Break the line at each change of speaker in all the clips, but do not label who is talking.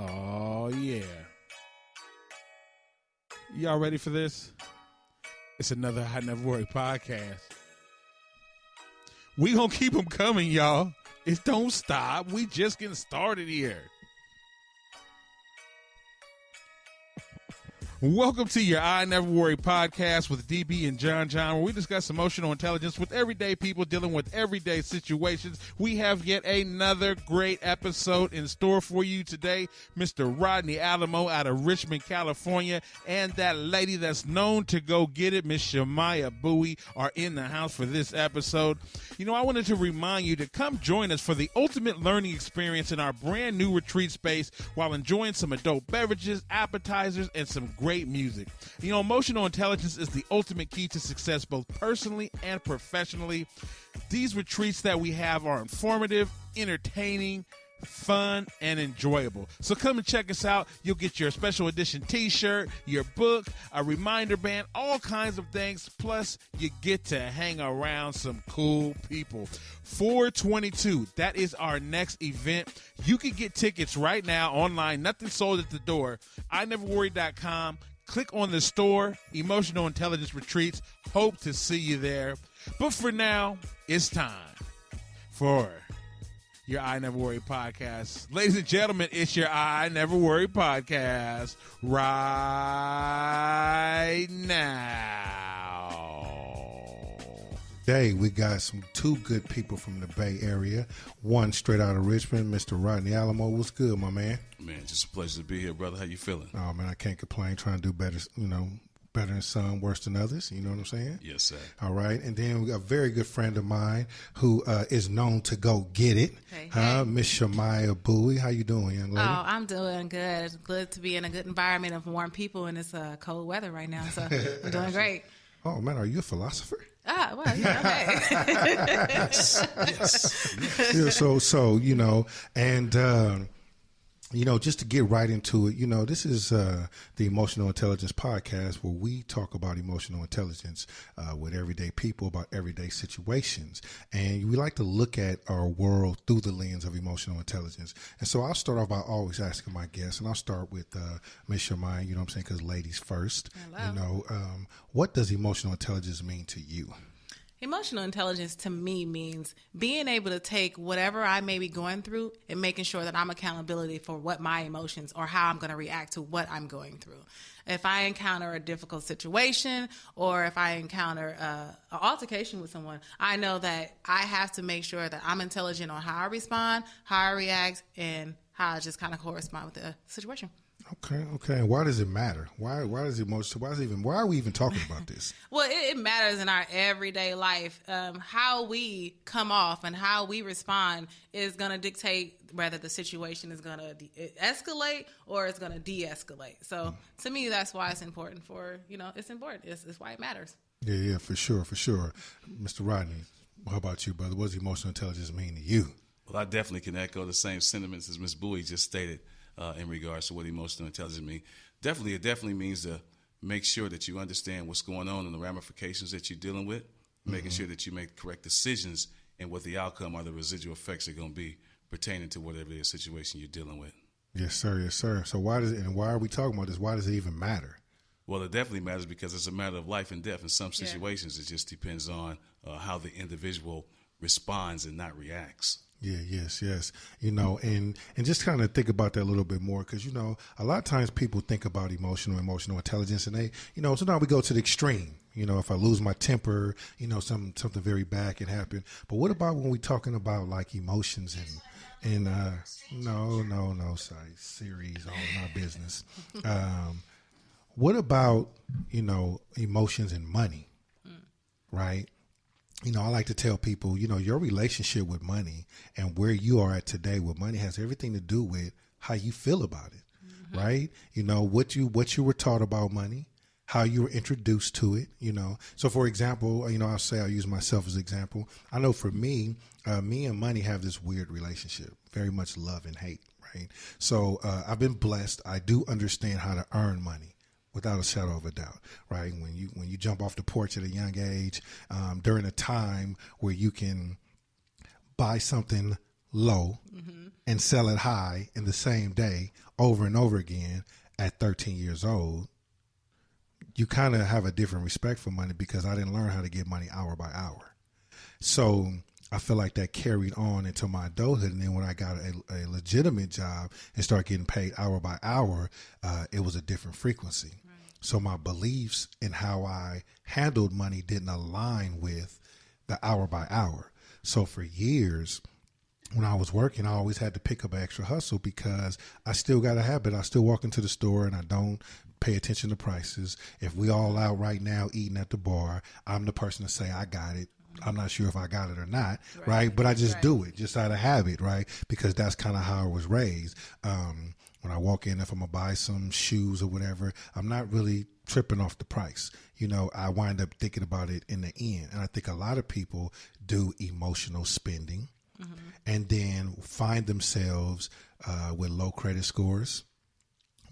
Oh, yeah. Y'all ready for this? It's another I Never Worry podcast. We gonna keep them coming, y'all. It don't stop. We just getting started here. Welcome to your I Never Worry podcast with DB and John, where we discuss emotional intelligence with everyday people dealing with everyday situations. We have yet another great episode in store for you today. Mr. Rodney Alamo out of Richmond, California, and that lady that's known to go get it, Miss Shamia Boey, are in the house for this episode. You know, I wanted to remind you to come join us for the ultimate learning experience in our brand new retreat space while enjoying some adult beverages, appetizers, and some great music. You know, emotional intelligence is the ultimate key to success both personally and professionally. These retreats that we have are informative, entertaining, fun, and enjoyable. So come and check us out. You'll get your special edition t-shirt, your book, a reminder band, all kinds of things. Plus, you get to hang around some cool people. 4/22, that is our next event. You can get tickets right now online. Nothing sold at the door. ineverworry.com. Click on the store, Emotional Intelligence Retreats. Hope to see you there. But for now, it's time for your I Never Worry podcast. Ladies and gentlemen, it's your I Never Worry podcast right now.
Today, we got two good people from the Bay Area. One straight out of Richmond, Mr. Rodney Alamo. What's good, my man?
Man, just a pleasure to be here, brother. How you feeling?
Oh, man, I can't complain. Trying to do better, better than some, worse than others. You know what I'm saying?
Yes, sir.
All right. And then we got a very good friend of mine who is known to go get it.
Hey.
Miss Shamia Boey. How you doing, young lady?
Oh, I'm doing good. It's good to be in a good environment of warm people in this cold weather right now. So I'm doing great.
Oh, man, are you a philosopher?
Well, okay.
Yes.
Yeah, so just to get right into it, this is the Emotional Intelligence Podcast where we talk about emotional intelligence with everyday people about everyday situations. And we like to look at our world through the lens of emotional intelligence. And so I'll start off by always asking my guests, and I'll start with Ms. Shamia, you know what I'm saying, because ladies first.
Hello.
What does emotional intelligence mean to you?
Emotional intelligence to me means being able to take whatever I may be going through and making sure that I'm accountability for what my emotions or how I'm going to react to what I'm going through. If I encounter a difficult situation or if I encounter an altercation with someone, I know that I have to make sure that I'm intelligent on how I respond, how I react, and how I just kind of correspond with the situation.
Okay. And why does it matter? Why are we even talking about this?
Well, it matters in our everyday life. How we come off and how we respond is going to dictate whether the situation is going to escalate or it's going to de-escalate. So to me, that's why it's important it's important. It's why it matters.
Yeah, for sure. Mr. Rodney, how about you, brother? What does emotional intelligence mean to you?
Well, I definitely can echo the same sentiments as Ms. Boey just stated in regards to what emotional intelligence means. It definitely means to make sure that you understand what's going on and the ramifications that you're dealing with, making sure that you make correct decisions and what the outcome or the residual effects are going to be pertaining to whatever it is situation you're dealing with.
Yes, sir. So why are we talking about this? Why does it even matter?
Well, it definitely matters because it's a matter of life and death. In some situations, It just depends on how the individual responds and not reacts.
Yeah, yes. And just kind of think about that a little bit more because, a lot of times people think about emotional intelligence and they, sometimes we go to the extreme. If I lose my temper, something very bad can happen. But what about when we're talking about like emotions and no, sorry, series, all my business. What about, emotions and money, right? I like to tell people, your relationship with money and where you are at today with money has everything to do with how you feel about it, right? What you were taught about money, how you were introduced to it, So for example, I'll use myself as an example. I know for me, me and money have this weird relationship, very much love and hate, right? So I've been blessed. I do understand how to earn money. Without a shadow of a doubt, right? When you jump off the porch at a young age, during a time where you can buy something low and sell it high in the same day over and over again at 13 years old, you kind of have a different respect for money because I didn't learn how to get money hour by hour. So I feel like that carried on into my adulthood. And then when I got a legitimate job and started getting paid hour by hour, it was a different frequency. Right. So my beliefs in how I handled money didn't align with the hour by hour. So for years, when I was working, I always had to pick up an extra hustle because I still got a habit. I still walk into the store and I don't pay attention to prices. If we all out right now eating at the bar, I'm the person to say I got it. I'm not sure if I got it or not, right? But I just do it just out of habit, right? Because that's kind of how I was raised. When I walk in, if I'm going to buy some shoes or whatever, I'm not really tripping off the price. You know, I wind up thinking about it in the end. And I think a lot of people do emotional spending and then find themselves with low credit scores,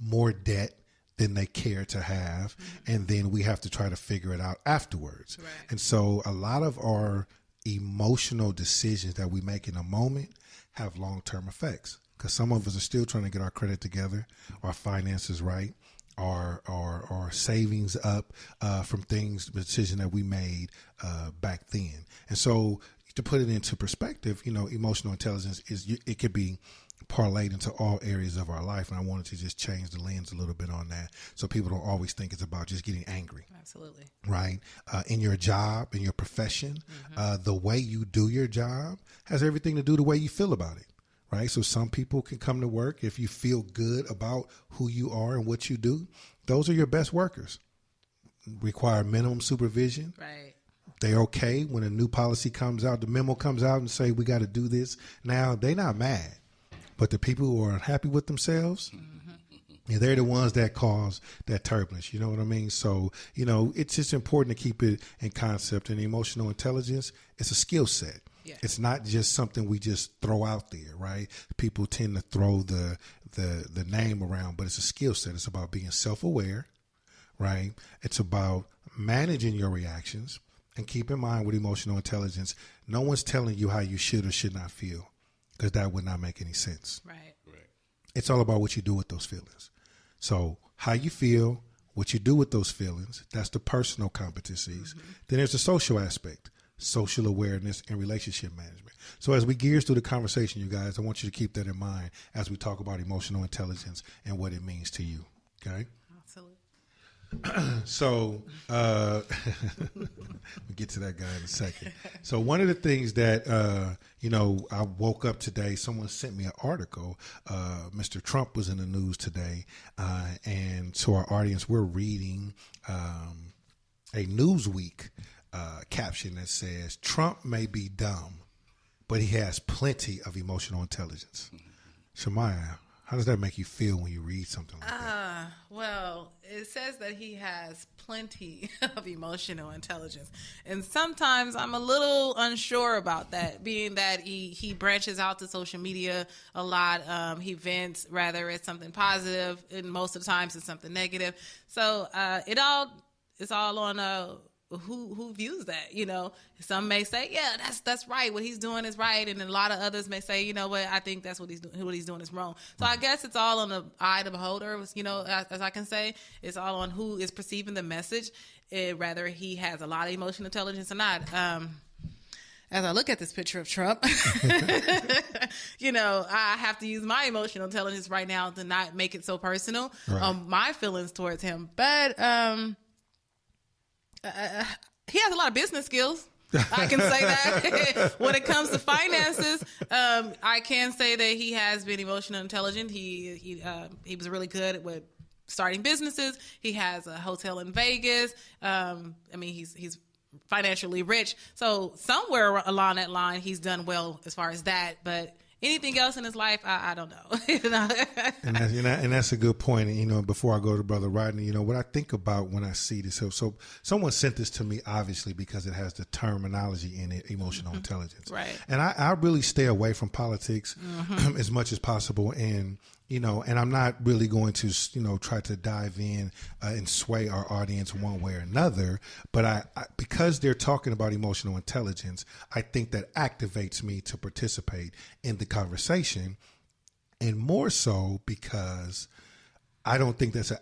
more debt than they care to have, and then we have to try to figure it out afterwards. Right. And so a lot of our emotional decisions that we make in a moment have long-term effects because some of us are still trying to get our credit together, our finances right, our savings up from things, the decision that we made back then. And so to put it into perspective, you know, emotional intelligence it could be parlayed into all areas of our life. And I wanted to just change the lens a little bit on that so people don't always think it's about just getting angry.
Absolutely.
Right? In your job, in your profession, the way you do your job has everything to do the way you feel about it. Right? So some people can come to work if you feel good about who you are and what you do. Those are your best workers. Require minimum supervision.
Right.
They're okay when a new policy comes out, the memo comes out and say, we got to do this. Now, they're not mad. But the people who are unhappy with themselves, they're the ones that cause that turbulence. You know what I mean? So, you know, it's just important to keep it in concept. And emotional intelligence, it's a skill set. Yeah. It's not just something we just throw out there, right? People tend to throw the name around, but it's a skill set. It's about being self-aware, right? It's about managing your reactions. And keep in mind with emotional intelligence, no one's telling you how you should or should not feel. Because that would not make any sense.
Right.
It's all about what you do with those feelings. So how you feel, what you do with those feelings, that's the personal competencies. Then there's the social aspect, social awareness and relationship management. So as we gears through the conversation, you guys, I want you to keep that in mind as we talk about emotional intelligence and what it means to you. Okay?
Absolutely.
So we'll get to that guy in a second. So one of the things that, you know, I woke up today, someone sent me an article. Mr. Trump was in the news today. And to our audience, we're reading a Newsweek caption that says, Trump may be dumb, but he has plenty of emotional intelligence. Shamia, how does that make you feel when you read something like that?
Well, it says that he has plenty of emotional intelligence. And sometimes I'm a little unsure about that, being that he branches out to social media a lot. He vents, rather it's something positive, and most of the times it's something negative. So it's all on who views that, you know. Some may say, yeah, that's right, what he's doing is right, and a lot of others may say, you know what, I think that's what he's doing is wrong. So I guess it's all on the eye of the beholder, you know, as I can say. It's all on who is perceiving the message, whether he has a lot of emotional intelligence or not. As I look at this picture of Trump, you know, I have to use my emotional intelligence right now to not make it so personal, my feelings towards him. But he has a lot of business skills. I can say that. When it comes to finances, I can say that he has been emotionally intelligent. He was really good with starting businesses. He has a hotel in Vegas. I mean, he's financially rich. So somewhere along that line, he's done well as far as that. But anything else in his life, I don't know.
And that's a good point. And, you know, before I go to Brother Rodney, you know, what I think about when I see this. So someone sent this to me, obviously, because it has the terminology in it, emotional intelligence.
Right.
And I really stay away from politics as much as possible. And you know, and I'm not really going to, you know, try to dive in and sway our audience one way or another, but I because they're talking about emotional intelligence, I think that activates me to participate in the conversation, and more so because I don't think that's an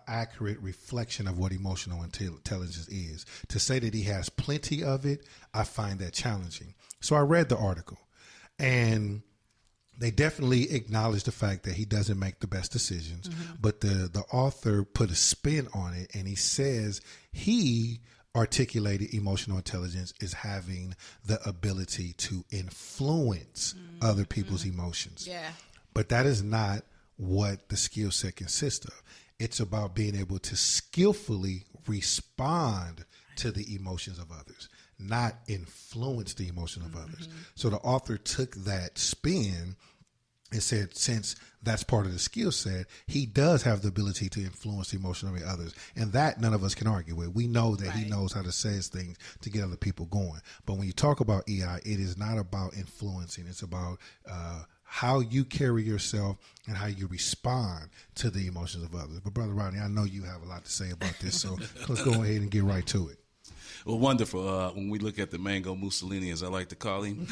accurate reflection of what emotional intelligence is. To say that he has plenty of it, I find that challenging. So I read the article, and they definitely acknowledge the fact that he doesn't make the best decisions, but the author put a spin on it, and he says he articulated emotional intelligence is having the ability to influence other people's emotions.
Yeah.
But that is not what the skill set consists of. It's about being able to skillfully respond to the emotions of others, not influence the emotions of others. So the author took that spin and said, since that's part of the skill set, he does have the ability to influence the emotion of others. And that none of us can argue with. We know that he knows how to say things to get other people going. But when you talk about EI, it is not about influencing. It's about how you carry yourself and how you respond to the emotions of others. But Brother Rodney, I know you have a lot to say about this, so let's go ahead and get right to it.
Well, wonderful. When we look at the Mango Mussolini, as I like to call him,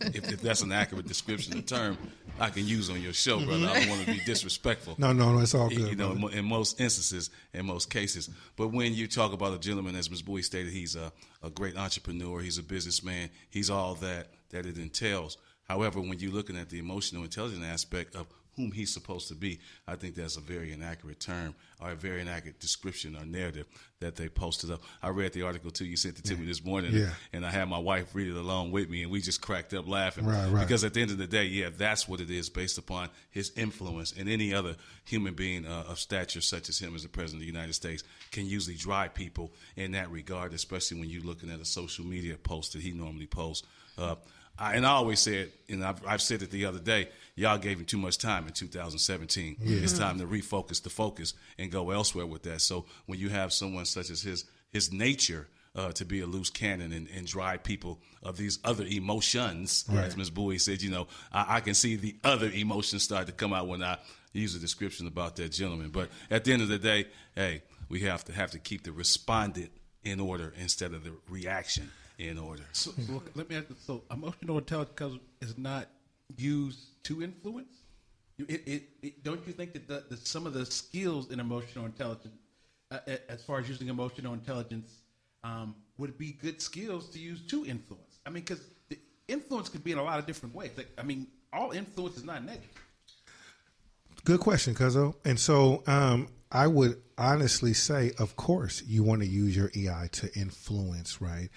if that's an accurate description of the term, I can use on your show, brother. I don't want to be disrespectful.
No, it's all good.
You know, in most instances, in most cases. But when you talk about a gentleman, as Ms. Boey stated, he's a great entrepreneur. He's a businessman. He's all that it entails. However, when you're looking at the emotional intelligence aspect of whom he's supposed to be, I think that's a very inaccurate term or a very inaccurate description or narrative that they posted up. I read the article too. You sent it to me this morning, and I had my wife read it along with me, and we just cracked up laughing.
Right.
Because at the end of the day, that's what it is based upon his influence, and any other human being of stature such as him as the President of the United States can usually drive people in that regard, especially when you're looking at a social media post that he normally posts. And I always said, and I've said it the other day, y'all gave him too much time in 2017. It's time to refocus the focus and go elsewhere with that. So when you have someone such as his nature to be a loose cannon and drive people of these other emotions, as Ms. Boey said, you know, I can see the other emotions start to come out when I use a description about that gentleman. But at the end of the day, hey, we have to keep the respondent in order instead of the reaction in order.
So let me ask you, so emotional intelligence is not used to influence? Don't you think that some of the skills in emotional intelligence, as far as using emotional intelligence, would be good skills to use to influence? I mean, because the influence could be in a lot of different ways. Like, I mean, all influence is not negative.
Good question, Cuzzo. And so I would honestly say, of course, you want to use your EI to influence, right?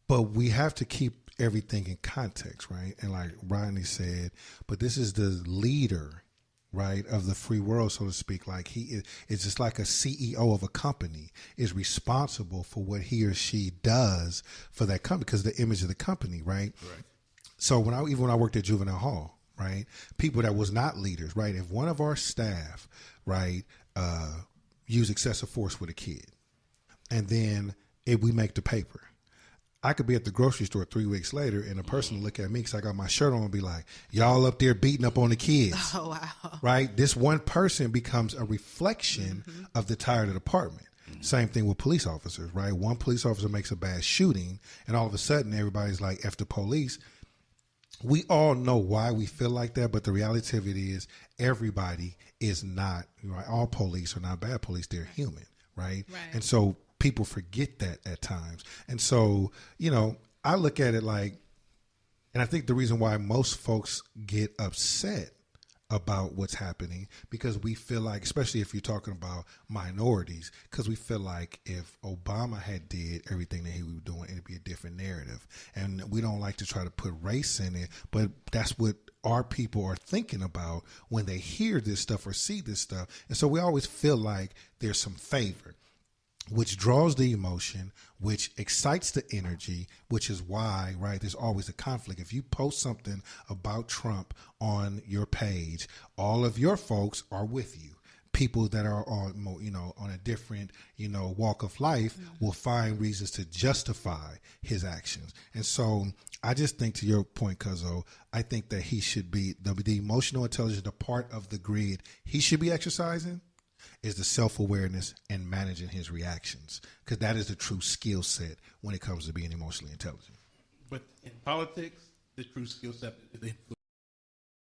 But we have to keep everything in context, right? And like Rodney said, but this is the leader, right, of the free world, so to speak. Like it's just like a CEO of a company is responsible for what he or she does for that company because of the image of the company, right? Right. So when I worked at Juvenile Hall, right, people that was not leaders, right, if one of our staff, right, use excessive force with a kid, and then if we make the paper, I could be at the grocery store 3 weeks later and a person will look at me because I got my shirt on and be like, y'all up there beating up on the kids.
Oh, wow.
Right? This one person becomes a reflection of the entire department. Same thing with police officers, right? One police officer makes a bad shooting and all of a sudden everybody's like, F the police. We all know why we feel like that, but the reality of it is everybody is not, right? All police are not bad police. They're human, right? And so people forget that at times. And so, you know, I look at it like, and I think the reason why most folks get upset about what's happening, because we feel like, especially if you're talking about minorities, because we feel like if Obama had did everything that he was doing, it'd be a different narrative. And we don't like to try to put race in it, but that's what our people are thinking about when they hear this stuff or see this stuff. And so we always feel like there's some favor, which draws the emotion, which excites the energy, which is why, right, there's always a conflict. If you post something about Trump on your page, all of your folks are with you. people that are on, on a different, walk of life will find reasons to justify his actions. And so I just think, to your point, Cuzzo, I think that he should be the emotional intelligence, the part of the grid he should be exercising is the self-awareness and managing his reactions, because that is the true skill set when it comes to being emotionally intelligent.
But in politics, the true skill set is influence.